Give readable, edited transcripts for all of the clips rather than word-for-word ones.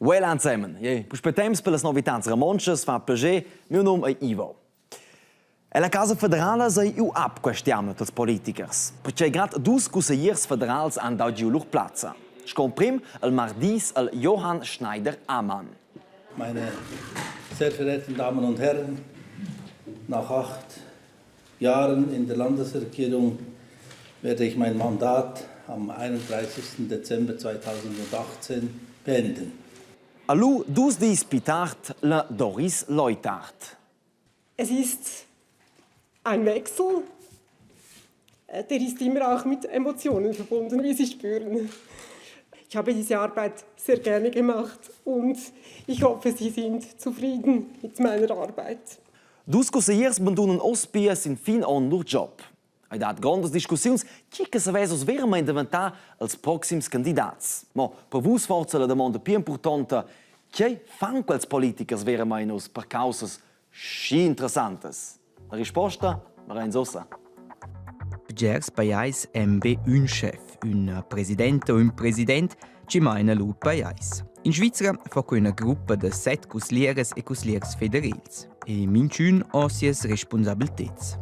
Voilà zusammen. Prospettemos pelas novidades ramonches, fa piacer, meu nome é Ivo. E la Casa Federale sei eu ab questione dels politikers, perché grad dus consigliers federals han dau giu lur platza. Scomprim el mardis el Johann Schneider-Ammann. Meine sehr verehrten Damen und Herren, nach 8 Jahren in der Landesregierung werde ich mein Mandat am 31. Dezember 2018 beenden. Alu dus dies pitart la Doris Leutart. Es ist ein Wechsel, der ist immer auch mit Emotionen verbunden, wie Sie spüren. Ich habe diese Arbeit sehr gerne gemacht und ich hoffe, Sie sind zufrieden mit meiner Arbeit. Dus consigliers bandunen ospia sin fin on lur job. Hai dat grandes discussiuns chi che savesos verament inventar als proxims candidats. Ma per vus forza la domanda più importante, chi fan quels politikers verament nos per causas schi interessantes? La risposta era in sossa. Gers pajais MB un chef, un presidente o un president ci maina lu pajais. In Svizzera fa una gruppa de 7 cuslieres e cuslieres federals e minchun ha sies responsabilitets.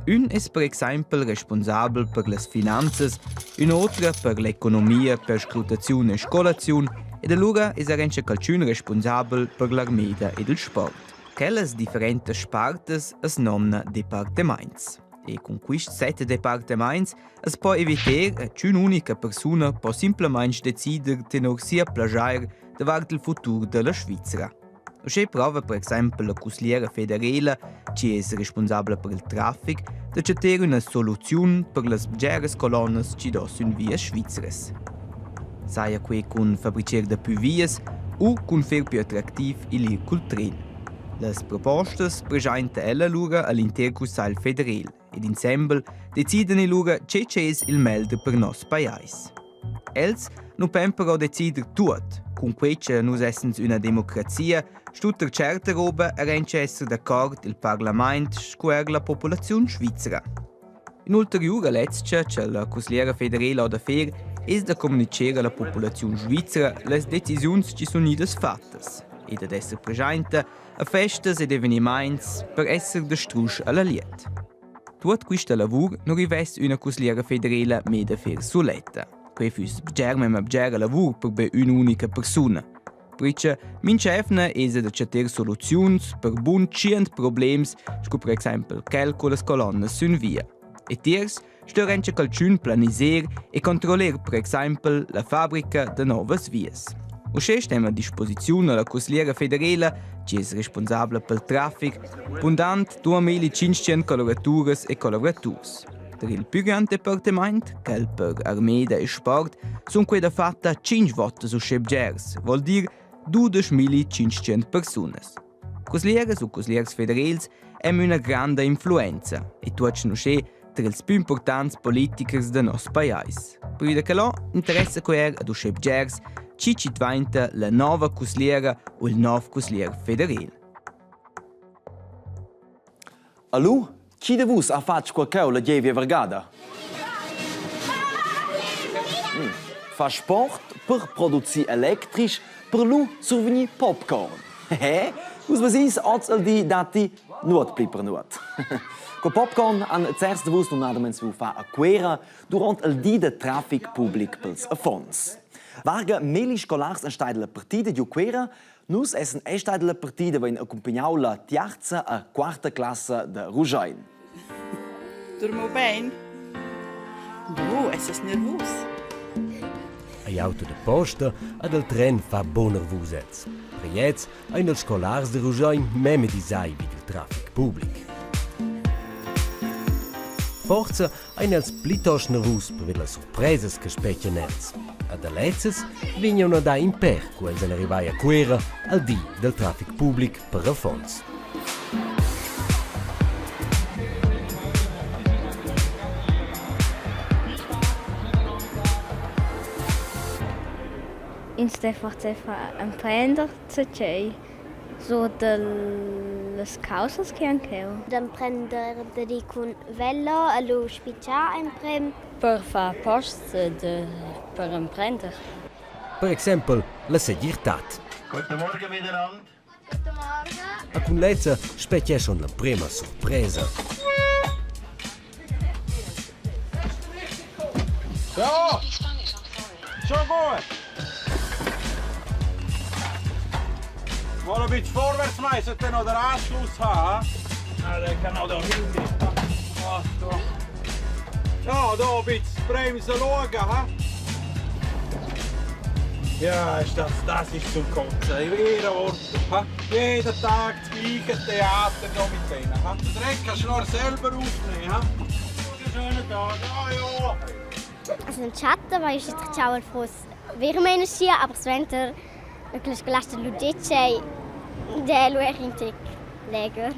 Un es per exempel responsabel per las finanzas, un altra per l'economia, per scrutazione e scolazione ed allura es arenche calciun responsabel per l'armeda ed il sport. Quelles differenti spartes es nomna departements. E con questi 7 departements es può evitare che un'unica persona può semplicemente decidere tenor sia plagiare davanti il futuro della Svizzera. C'è prova per esempio la consigliera federale, che è responsabile per il traffico, di cercare una soluzione per le gere colonne che dossano via svizzere. Saia qui con fabbricare da più vie o con fare più attrattivo il ir col treno. Le proposte presentano ella lura all'Interconsiglio federale ed insieme decidono lura che è il meglio per il nostro paese. Els non possono decidere tutto. Con questo noi siamo una democrazia, tutte certe robe arrange essere d'accordo il Parlamento con la popolazione svizzera. In ulteriore lezione che la consigliera federale ha da fare è di comunicare alla popolazione svizzera le decisioni che sono fatte e di essere presente a feste ed avvenimenti per essere da strusch alla lieta. Tutto questo lavoro non riveste una consigliera federale mehr da fare soletta. Qui fu germe lavoro per un'unica persona. Perché min chefna è di cercare soluzioni per buon cient problemi, come per esempio calcolo le colonne sun via. E tiers störenche calciun planisere e controllare per esempio la fabbrica de novas vias. O c'è stiamo a disposizione la consigliera federale, che è responsabile per il traffico, pondant 2500 colorature e coloratori. Per il più grande departamento, quel per armeda e sport, sono qui da fatta 5 volte su chefgers, vuol dire 12.500 persone. Consiglieres o consiglieres federals hanno una grande influenza e tutti non c'è tra i più importanti politici del nostro paese. Per via che là interessa che ad un chefgers ci diventa la nuova consigliera o il nuovo consigliere federale. Alu, chi de vus ha fatto qualcosa la Gievia Vergada? Fa sport per produzire elettrisch, per lu surveni popcorn. Us vasis oz al di dati nuot pli per nuot. Co popcorn han zuerst de vus numadaments vu fa a quera durant il di de traffic public pels affons. Varga meli scolars en staidela partida di quera, nus essen e staidela partida vein accompagnau la terza a quarta classe de Rugein. Dormo bem? Du, essas nervus. Ein auto de posta ad el tren fa bon nervusets. Per jetzt, ein els scolars de Rugein meme disai vid il traffic public. Forza ein els plitos nervus per le sorpreses che specchia nels. Ad alezzes vignono da imper quels en arrivai a quera al di del traffic public per affons. In Stefan emprender c'è so delle causas che anche. D'emprender di con velo allo spiccia imprem Per fare post per emprender. Per exempel, la segirtat. Guten Morgen miteinander. Guten Morgen. A con Lezza specchia schon la prima sorpresa. So! Schon gut! Mal ein bisschen vorwärts meinen, sollte noch den Anschluss haben. Ja, der kann auch da hinten. Ja, da ein bisschen bremsen schauen. Ha? Ja, das ist zum Kotzen. Jeder Ort. Ha? Jeden Tag das gleiche Theater hier mit denen. Ha? Den Dreck kannst du nur selber aufnehmen. Ha? Schönen Tag. Ja. Also in Chatta var ju chciała fros virmene sia, aber sventer wirklich gelasta ludice de luerintik leger.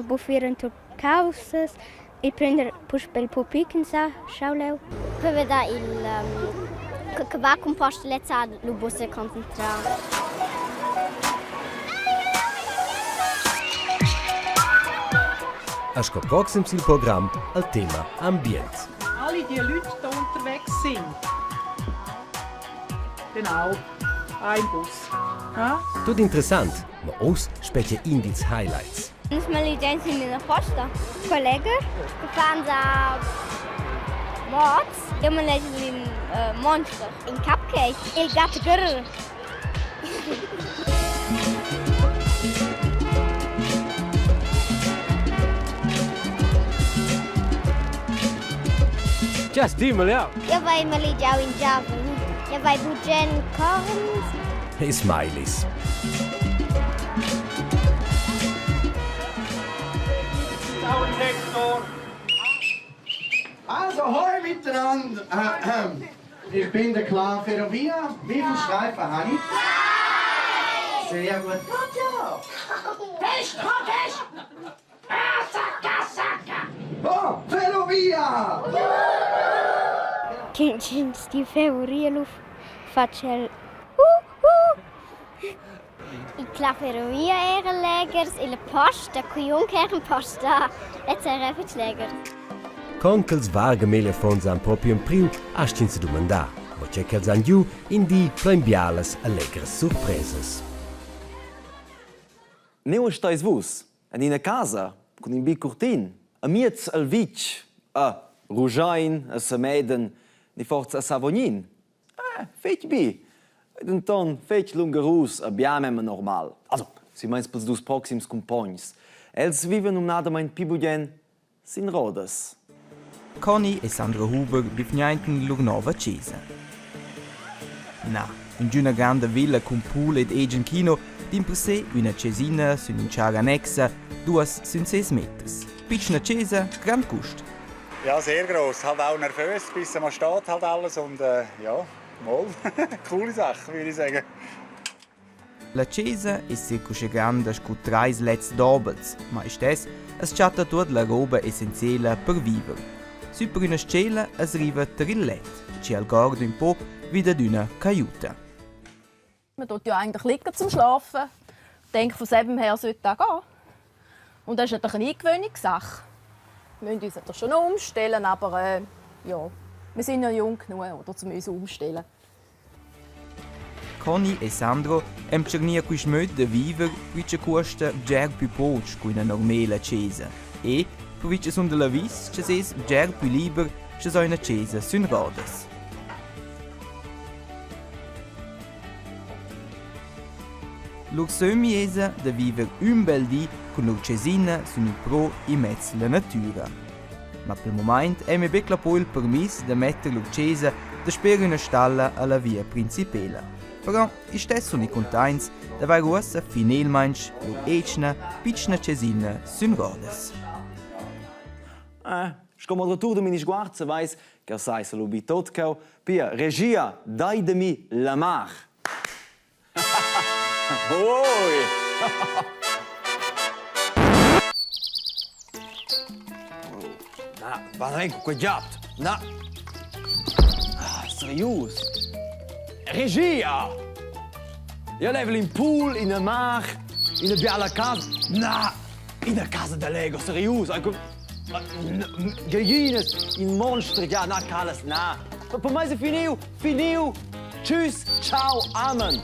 Bufieren tu causas e prender puspel popickensa schauleu. Per da il che va composto lezza lo busse concentrare. A sco proxims il Programm al Thema Ambient. Alle die Leute hier unterwegs sind. Genau, ein Bus. Ja? Tut interessant, ma aus specchia indiz highlights. Uns mal licenza in la posta. Collega, Che fanno da Mods, io me leggo in Monster. in cupcake il gatto girl. Just dimmel, ja. Io vai me li già in Java. Io vai bugen corns. E smileys. Sektor. Also, hoi miteinander. Ich bin der Clan Ferrovia. Wie viele Streifen habe ich? Sehr gut. Ja. Fest, fest! Oh, Ferrovia! Kennst die Favorie faccio Il claverovia era legers e la posta, qui un kern posta. Let's era legers. Conkels varga melia fons han proprio in priu ascin se domandar. Ma c'è che zan giù in di plembialas allegres surpresas. Neu stais vus, in una casa, con un bicurtin, a miez al vic, a Rujain, a Sameden, ni forza a Savognin. Fetch bi. Ed ton fetch lungerus a biamem normal. Also, si meins pels dus proxims compagns. Els viven nadamein pibudien sin rodas. Conny e Sandra Huber bifgneinten Lugnova Cesa. Na, in una grande villa con pool ed egen kino, din per sé una cesina sun in chara annexa, duas sun 6 meters. Piccina Cesa, grand gust. Ja, sehr gross. Halt auch nervös, bis man steht halt alles und ja, mal. Coole Sache, würde ich sagen. La Cesa è circa grande con 3 lets doppels, ma è stes es chatta tutta la roba essenziale per vivere. Super una scella es riva trillet, ci al gordo un po' wieder d'una caiuta. Man tut ja eigentlich liegen zum Schlafen. Ich denke, von selben her sollte das gehen. Und das ist natürlich eine Eingewöhnungssache. Wir müssen uns doch schon noch umstellen, aber ja, wir sind ja jung genug, oder, um uns umstellen. Conny e Sandro hem cernia qui schmöd de viver, qui ci costa ger più poch cu una normale Cesa. E, per vi ci sun de la vis, ci ses ger più liber, ci so una Cesa sun rodas. Lur sömiesa de viver un bel di con lur cesina sun il pro in mezzo la natura. Ma per il momento è mi becla poi il permis de metter lur Cesa de sper una stalla alla via principela. Però i stesso ni contains da vai russa finalmente lur echna piccina cesina sun rodas. Scomodratur de mini sguarza weiss che sai se lubi tot cau. Pia, regia, dai de mi la mar. Oi! Na, va bene con quel gatto. Na. Serius. Regia! Io levo in pool, in a mar, in una bella casa. Na, in una casa da Lego, serius. Gallines, in Monster, ja, na, Carlos, na. Per me è finito. Tschüss, ciao, amen.